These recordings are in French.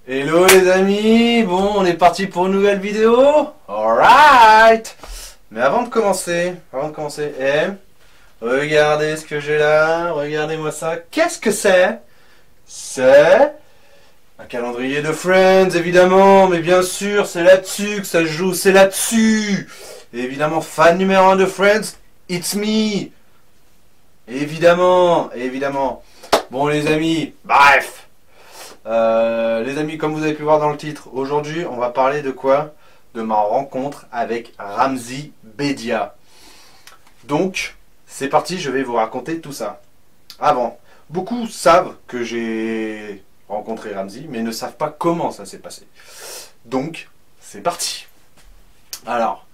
Hello les amis, bon on est parti pour une nouvelle vidéo. Alright. Mais avant de commencer, regardez ce que j'ai là, regardez-moi ça. Qu'est-ce que c'est? C'est un calendrier de Friends évidemment, mais bien sûr c'est là-dessus que ça se joue, c'est là-dessus. Et évidemment fan numéro 1 de Friends, it's me. Évidemment. Bon les amis, bref. Les amis, comme vous avez pu voir dans le titre, aujourd'hui on va parler de quoi? De ma rencontre avec Ramzy Bedia. Donc, c'est parti, je vais vous raconter tout ça. Avant, beaucoup savent que j'ai rencontré Ramzy, mais ne savent pas comment ça s'est passé. Donc, c'est parti. Alors,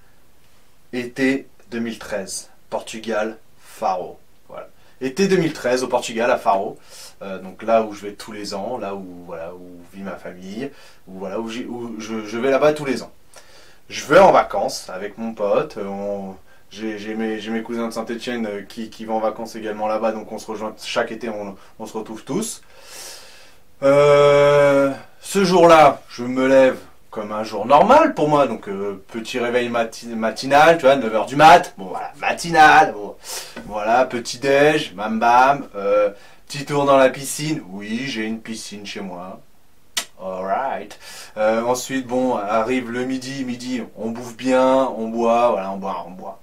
été 2013, Portugal, Faro. Voilà. Été 2013 au Portugal, à Faro. Donc là où je vais tous les ans, là où, voilà, où vit ma famille, où je vais là-bas tous les ans. Je vais en vacances avec mon pote, j'ai mes cousins de Saint-Etienne qui vont en vacances également là-bas, donc on se rejoint chaque été, on se retrouve tous. Ce jour-là, je me lève comme un jour normal pour moi, donc petit réveil matinal, tu vois, 9 h du mat, bon voilà, matinal, bon, voilà, petit déj, bam bam, petit tour dans la piscine, oui j'ai une piscine chez moi. Alright. Ensuite, bon, arrive le midi, on bouffe bien, on boit, voilà, on boit.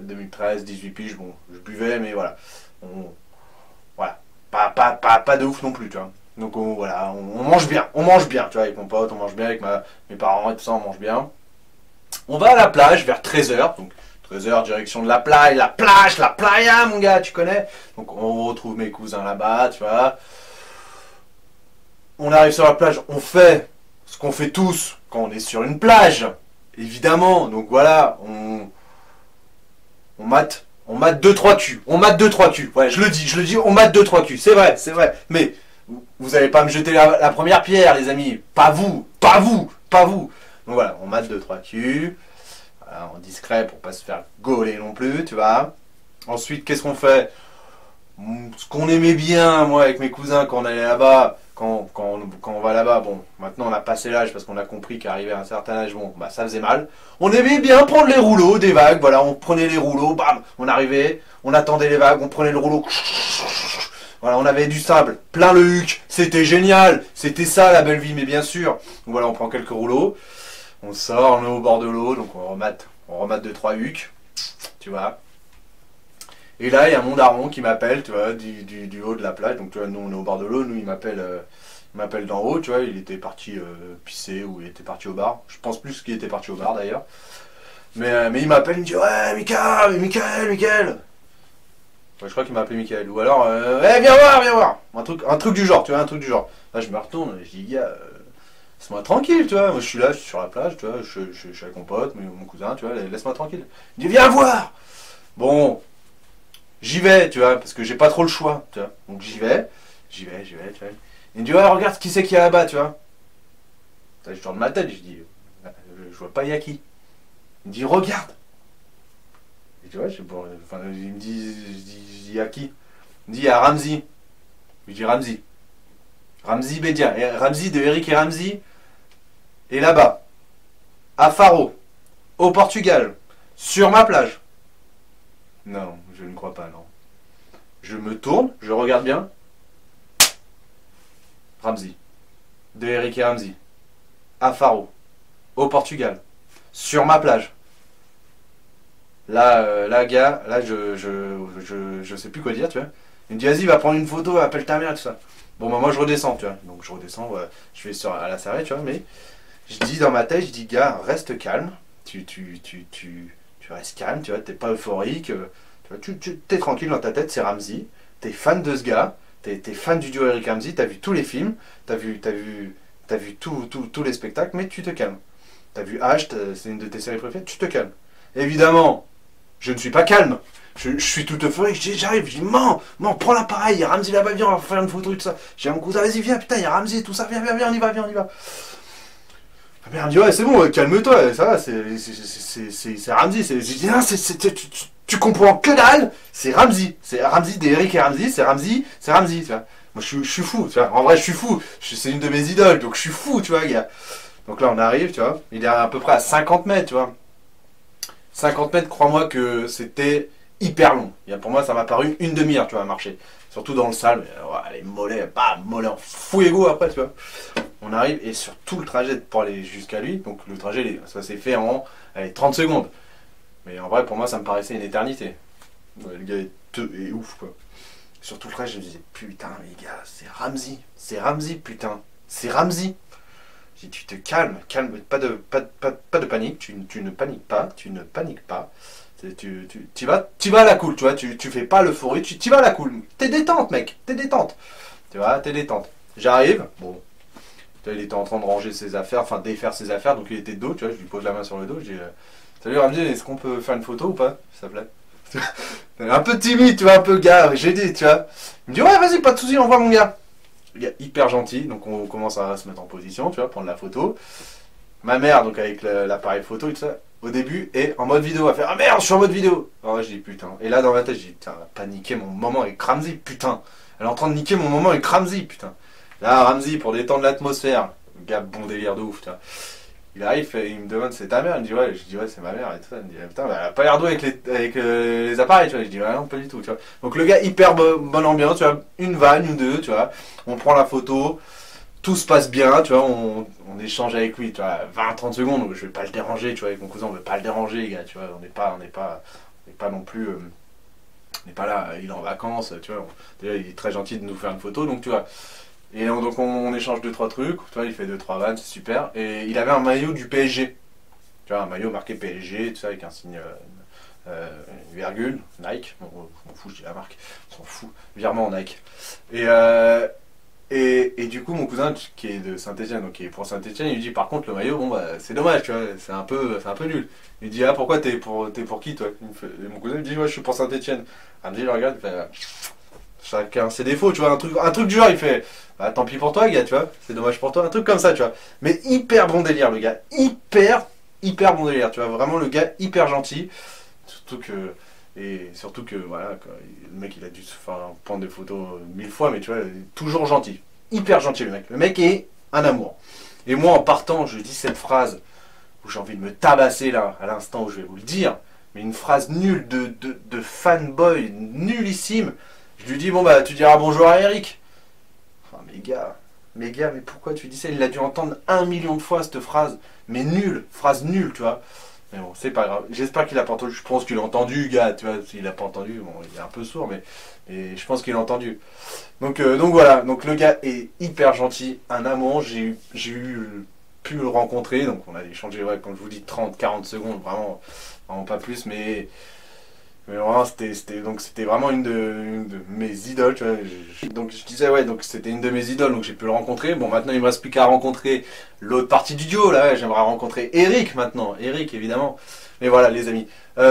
2013, 18 piges, bon, je buvais, mais voilà. Voilà. Pas de ouf non plus, tu vois. Donc voilà, on mange bien, tu vois, avec mon pote, on mange bien, avec mes parents et tout ça, on mange bien. On va à la plage vers 13 h, donc 13 h, direction de la plage, la playa, mon gars, tu connais. Donc on retrouve mes cousins là-bas, tu vois. On arrive sur la plage, on fait ce qu'on fait tous quand on est sur une plage, évidemment. Donc voilà, on mate 2-3 culs. On mate 2-3 culs. Ouais, je le dis, on mate 2-3 culs. C'est vrai. Mais vous allez pas me jeter la première pierre, les amis. Pas vous. Donc voilà, on mate 2-3 culs. Voilà, en discret pour pas se faire gauler non plus, tu vois. Ensuite, qu'est-ce qu'on fait? Ce qu'on aimait bien, moi, avec mes cousins, quand on allait là-bas, quand on va là-bas, bon, maintenant on a passé l'âge parce qu'on a compris qu'arrivé à un certain âge, bon, bah ça faisait mal. On aimait bien prendre les rouleaux des vagues, voilà, on prenait les rouleaux, bam, on arrivait, on attendait les vagues, on prenait le rouleau, voilà, on avait du sable, plein le huc, c'était génial, c'était ça la belle vie, mais bien sûr. Donc voilà, on prend quelques rouleaux, on sort, on est au bord de l'eau, donc on remate 2-3 hucs, tu vois. Et là, il y a mon daron qui m'appelle, tu vois, du haut de la plage. Donc, tu vois, nous, on est au bord de l'eau. Nous, il m'appelle d'en haut, tu vois. Il était parti pisser ou il était parti au bar. Je pense plus qu'il était parti au bar, d'ailleurs. Mais il m'appelle, il me dit, ouais, Mickaël. Ouais, je crois qu'il m'a appelé Mickaël. Ou alors, ouais, viens voir. Un truc du genre, tu vois, un truc du genre. Là, je me retourne et je dis, gars, laisse-moi tranquille, tu vois. Moi, je suis là, je suis sur la plage, tu vois. Je suis avec mon pote, mon cousin, tu vois. Laisse-moi tranquille. Il dit, viens voir. Bon. J'y vais, tu vois, parce que j'ai pas trop le choix, tu vois. Donc j'y vais, tu vois. Il me dit, ouais, regarde qui c'est qu'il y a là-bas, tu vois. Je tourne ma tête, je dis, je vois pas Yaki. Il me dit, regarde. Et tu vois, il me dit, je dis, Yaki. Il me dit, il y a Ramzy. Je dis, Ramzy. Ramzy Bedia. Et Ramzy de Eric et Ramzy est là-bas. À Faro. Au Portugal. Sur ma plage. Non, je ne crois pas, non. Je me tourne, je regarde bien. Ramzy. De Eric et Ramzy. À Faro. Au Portugal. Sur ma plage. Là, gars, là, je sais plus quoi dire, tu vois. Il me dit, vas-y, va prendre une photo, appelle ta mère, tout ça. Bon, bah, moi, je redescends, tu vois. Donc, je redescends, ouais, je vais à la sarrette, tu vois, mais je dis dans ma tête, je dis, gars, reste calme. Tu restes calme, tu vois, t'es pas euphorique, tu t'es tranquille dans ta tête, c'est Ramzy, t'es fan de ce gars, t'es fan du duo Eric Ramzy, t'as vu tous les films, t'as vu tous les spectacles, mais tu te calmes. T'as vu H, c'est une de tes séries préférées, tu te calmes. Évidemment, je ne suis pas calme, je suis tout euphorique, j'arrive, je dis, man, prends l'appareil, il y a Ramzy là-bas, viens, on va faire une photo et tout ça. J'ai mon cousin, vas-y, viens, putain, il y a Ramzy et tout ça, viens, on y va. Merde, dit ouais c'est bon, calme-toi, ça va, c'est Ramzy, j'ai dit non, tu comprends que dalle, c'est Ramzy d'Eric et Ramzy, c'est Ramzy, tu vois. Moi, je suis fou, tu vois. En vrai, je suis fou. C'est une de mes idoles, donc je suis fou, tu vois, gars. Donc là, on arrive, tu vois. Il est à peu près à 50 mètres, tu vois. 50 mètres, crois-moi que c'était hyper long. Pour moi, ça m'a paru une demi-heure, tu vois, à marcher. Surtout dans le sale, ouais, les mollets, bam, mollets en fouet-go après, tu vois. On arrive, et sur tout le trajet pour aller jusqu'à lui, donc le trajet, ça s'est fait en allez, 30 secondes. Mais en vrai, pour moi, ça me paraissait une éternité. Ouais, le gars est ouf, quoi. Sur tout le trajet, je me disais, putain, les gars, c'est Ramzi, putain, c'est Ramzi. J'ai dit, tu te calmes, pas de panique, tu ne paniques pas, tu ne paniques pas. Tu vas à la cool, tu vois, tu fais pas l'euphorie, tu vas à la cool. T'es détente, mec, t'es détente. Tu vois, t'es détente. J'arrive, bon, il était en train de ranger ses affaires, enfin défaire ses affaires, donc il était de dos, tu vois, je lui pose la main sur le dos, je dis, salut Ramzi, est-ce qu'on peut faire une photo ou pas, s'il te plaît? Un peu timide, tu vois, un peu gars, j'ai dit, tu vois. Il me dit, ouais, vas-y, pas de soucis, envoie mon gars. Le gars hyper gentil, donc on commence à se mettre en position, tu vois, prendre la photo. Ma mère, donc avec l'appareil photo et tout ça, au début, est en mode vidéo, à faire, ah merde, je suis en mode vidéo. Alors je dis, putain. Et là, dans ma tête, je dis, putain, elle va pas niquer mon moment avec Ramzi, putain. Elle est en train de niquer mon moment avec Ramzi, putain. Là, Ramzi, pour détendre l'atmosphère, le gars, bon délire de ouf, tu vois. Il arrive, il me demande c'est ta mère, il me dit ouais, je dis ouais c'est ma mère et tout ça, il me dit putain elle a pas l'air douée avec les appareils, tu vois, je dis ouais non pas du tout, tu vois. Donc le gars hyper bonne ambiance, tu vois, une vanne ou deux, tu vois, on prend la photo, tout se passe bien, tu vois, on échange avec lui, tu vois, 20-30 secondes, donc je vais pas le déranger, tu vois, avec mon cousin on veut pas le déranger les gars, tu vois, on n'est pas non plus, on n'est pas là, il est en vacances, tu vois, déjà il est très gentil de nous faire une photo, donc tu vois. Et donc on échange 2-3 trucs, tu vois, il fait 2-3 vannes, c'est super. Et il avait un maillot du PSG. Tu vois, un maillot marqué PSG, tout ça, avec un signe virgule, Nike. Bon, je m'en fous, je dis la marque, on s'en fout. Virement Nike. Et du coup, mon cousin, qui est de Saint-Etienne, donc qui est pour Saint-Etienne, il lui dit par contre, le maillot, bon, bah, c'est dommage, tu vois, c'est un peu nul. Il dit, ah, pourquoi t'es pour qui, toi? Et mon cousin, il dit, ouais, je suis pour Saint-Etienne. Il me dit, il regarde, il fait, chacun ses défauts, tu vois, un truc du genre, il fait, bah tant pis pour toi, gars, tu vois, c'est dommage pour toi, un truc comme ça, tu vois. Mais hyper bon délire, le gars, hyper bon délire, tu vois, vraiment le gars hyper gentil, surtout que, voilà, quoi, le mec il a dû se faire prendre des photos 1000 fois, mais tu vois, toujours gentil, hyper gentil le mec est un amour. Et moi en partant, je dis cette phrase où j'ai envie de me tabasser là, à l'instant où je vais vous le dire, mais une phrase nulle de fanboy, nullissime. Je lui dis, bon bah tu diras bonjour à Eric. Enfin, mais pourquoi tu dis ça? Il a dû entendre 1 million de fois cette phrase. Mais nulle, phrase nulle, tu vois. Mais bon, c'est pas grave. J'espère qu'il a pas entendu. Je pense qu'il a entendu, gars, tu vois. S'il a pas entendu, bon, il est un peu sourd, mais je pense qu'il a entendu. Donc voilà, donc le gars est hyper gentil, un amour. J'ai pu le rencontrer, donc on a échangé, ouais, comme je vous dis, 30-40 secondes, vraiment pas plus, mais vraiment, c'était vraiment une de mes idoles, tu vois. Donc je disais, ouais, donc c'était une de mes idoles, donc j'ai pu le rencontrer. Bon, maintenant il me reste plus qu'à rencontrer l'autre partie du duo, là, ouais, j'aimerais rencontrer Eric maintenant, Eric évidemment. Mais voilà, les amis.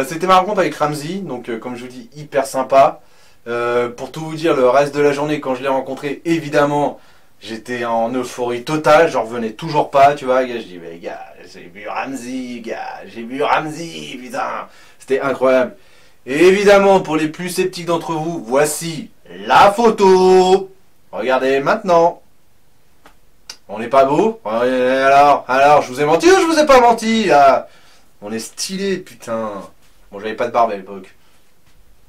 C'était ma rencontre avec Ramzi, donc comme je vous dis, hyper sympa. Pour tout vous dire, le reste de la journée, quand je l'ai rencontré, évidemment, j'étais en euphorie totale, j'en revenais toujours pas, tu vois, gars. Je dis, mais gars, j'ai vu Ramzi, gars, j'ai vu Ramzi, putain, c'était incroyable. Et évidemment, pour les plus sceptiques d'entre vous, voici la photo. Regardez maintenant. On n'est pas beau? Alors, je vous ai menti ou je vous ai pas menti là? On est stylé, putain. Bon, j'avais pas de barbe à l'époque.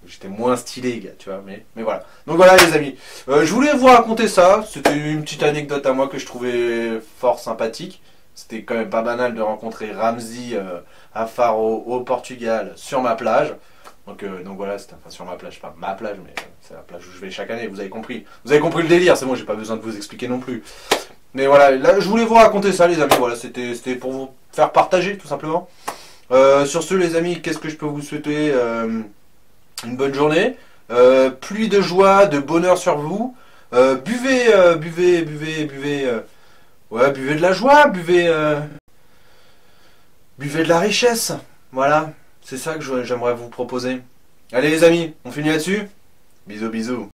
J'étais moins stylé, gars, tu vois, mais voilà. Donc voilà, les amis. Je voulais vous raconter ça. C'était une petite anecdote à moi que je trouvais fort sympathique. C'était quand même pas banal de rencontrer Ramzi à Faro, au Portugal, sur ma plage. Donc voilà, c'était enfin, sur ma plage, pas ma plage, mais c'est la plage où je vais chaque année, vous avez compris. Vous avez compris le délire, c'est bon, j'ai pas besoin de vous expliquer non plus. Mais voilà, là, je voulais vous raconter ça, les amis. Voilà, c'était pour vous faire partager, tout simplement. Sur ce, les amis, qu'est-ce que je peux vous souhaiter? Une bonne journée. Pluie de joie, de bonheur sur vous. Buvez. Ouais, buvez de la joie, buvez de la richesse. Voilà, c'est ça que j'aimerais vous proposer. Allez, les amis, on finit là-dessus? Bisous, bisous.